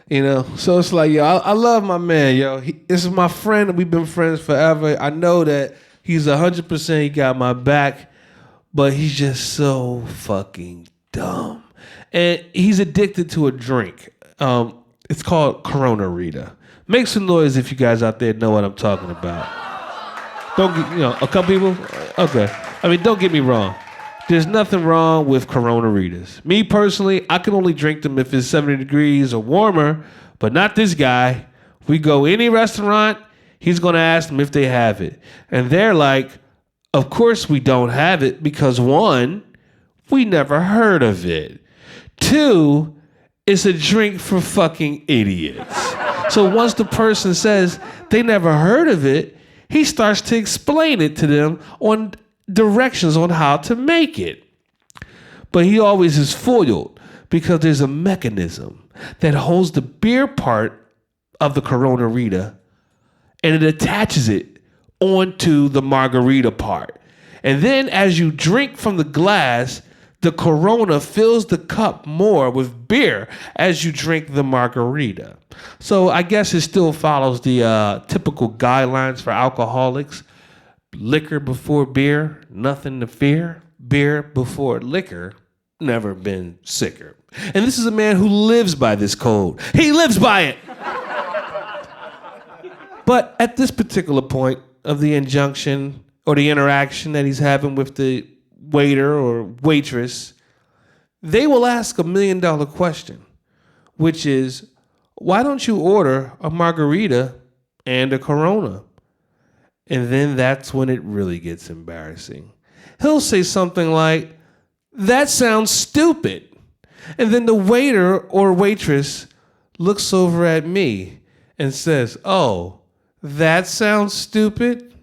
You know, so it's like, yo, I love my man, yo. This is my friend, and we've been friends forever. I know that he's 100%. He got my back, but he's just so fucking dumb, and he's addicted to a drink. It's called Corona Rita. Make some noise if you guys out there know what I'm talking about. Don't get, a couple people. Okay, I mean, don't get me wrong. There's nothing wrong with Corona Ritas. Me personally, I can only drink them if it's 70 degrees or warmer, but not this guy. We go any restaurant, he's going to ask them if they have it. And they're like, of course we don't have it because one, we never heard of it. Two, it's a drink for fucking idiots. So once the person says they never heard of it, he starts to explain it to them on directions on how to make it. But he always is foiled because there's a mechanism that holds the beer part of the Corona Rita and it attaches it onto the margarita part. And then as you drink from the glass, the Corona fills the cup more with beer as you drink the margarita. So I guess it still follows the typical guidelines for alcoholics. Liquor before beer, nothing to fear. Beer before liquor, never been sicker. And this is a man who lives by this code. He lives by it. But at this particular point of the injunction or the interaction that he's having with the waiter or waitress, they will ask $1 million question, which is, why don't you order a margarita and a Corona? And then that's when it really gets embarrassing. He'll say something like, that sounds stupid. And then the waiter or waitress looks over at me and says, oh, that sounds stupid?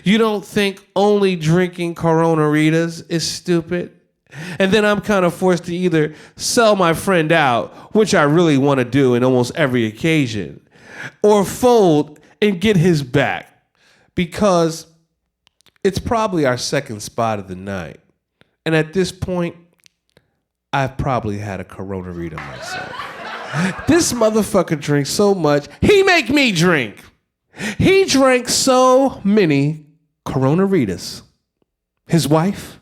You don't think only drinking Corona Ritas is stupid? And then I'm kind of forced to either sell my friend out, which I really want to do in almost every occasion, or fold and get his back. Because it's probably our second spot of the night. And at this point, I've probably had a Corona Rita myself. This motherfucker drinks so much, he make me drink. He drank so many Corona Ritas. His wife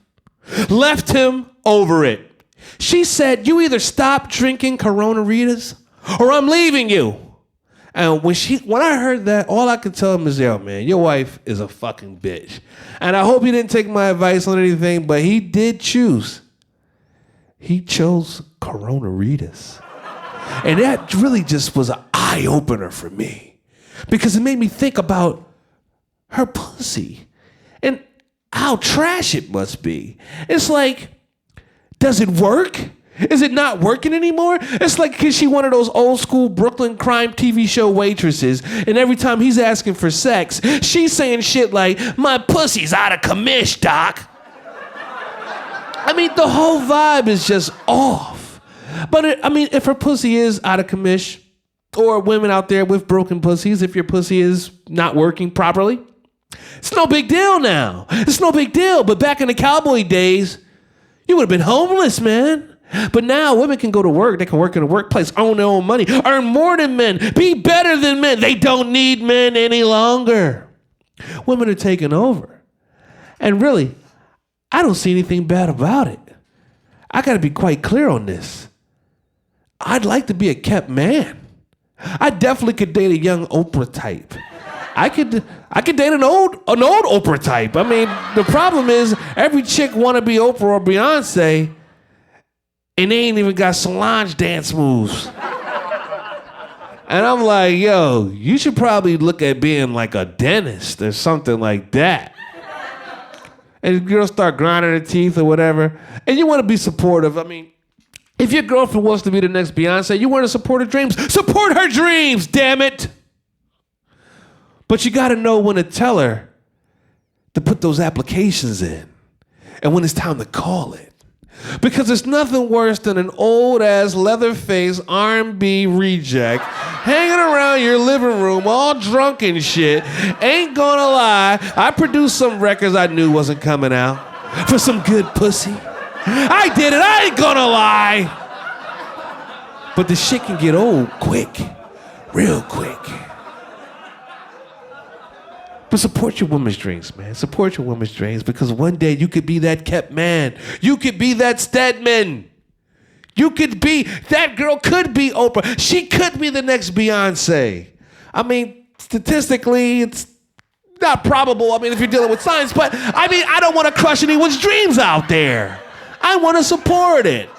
left him over it. She said, you either stop drinking Corona Ritas or I'm leaving you. And when I heard that, all I could tell him is, yo, man, your wife is a fucking bitch. And I hope he didn't take my advice on anything, but he did choose. He chose Corona Ritas. And that really just was an eye-opener for me. Because it made me think about her pussy and how trash it must be. It's like, does it work? Is it not working anymore? It's like, because she one of those old school Brooklyn crime TV show waitresses, and every time he's asking for sex, she's saying shit like, my pussy's out of commish, doc. I mean, the whole vibe is just off. But if her pussy is out of commish, or women out there with broken pussies, if your pussy is not working properly, it's no big deal now. It's no big deal. But back in the cowboy days, you would have been homeless, man. But now women can go to work. They can work in a workplace, own their own money, earn more than men, be better than men. They don't need men any longer. Women are taking over. And really, I don't see anything bad about it. I got to be quite clear on this. I'd like to be a kept man. I definitely could date a young Oprah type. I could date an old Oprah type. I mean, the problem is every chick want to be Oprah or Beyonce, and they ain't even got Solange dance moves. And I'm like, yo, you should probably look at being like a dentist or something like that. And girls start grinding their teeth or whatever, and you want to be supportive. I mean, if your girlfriend wants to be the next Beyonce, you want to support her dreams. Support her dreams, damn it! But you got to know when to tell her to put those applications in and when it's time to call it. Because there's nothing worse than an old-ass, leather-faced R&B reject hanging around your living room all drunk and shit. Ain't gonna lie, I produced some records I knew wasn't coming out for some good pussy. I did it, I ain't gonna lie. But the shit can get old quick, real quick. But support your woman's dreams, man. Support your woman's dreams, because one day you could be that kept man. You could be that Stedman. You could be, that girl could be Oprah. She could be the next Beyonce. I mean, statistically, it's not probable. I mean, if you're dealing with science, but I mean, I don't want to crush anyone's dreams out there. I want to support it.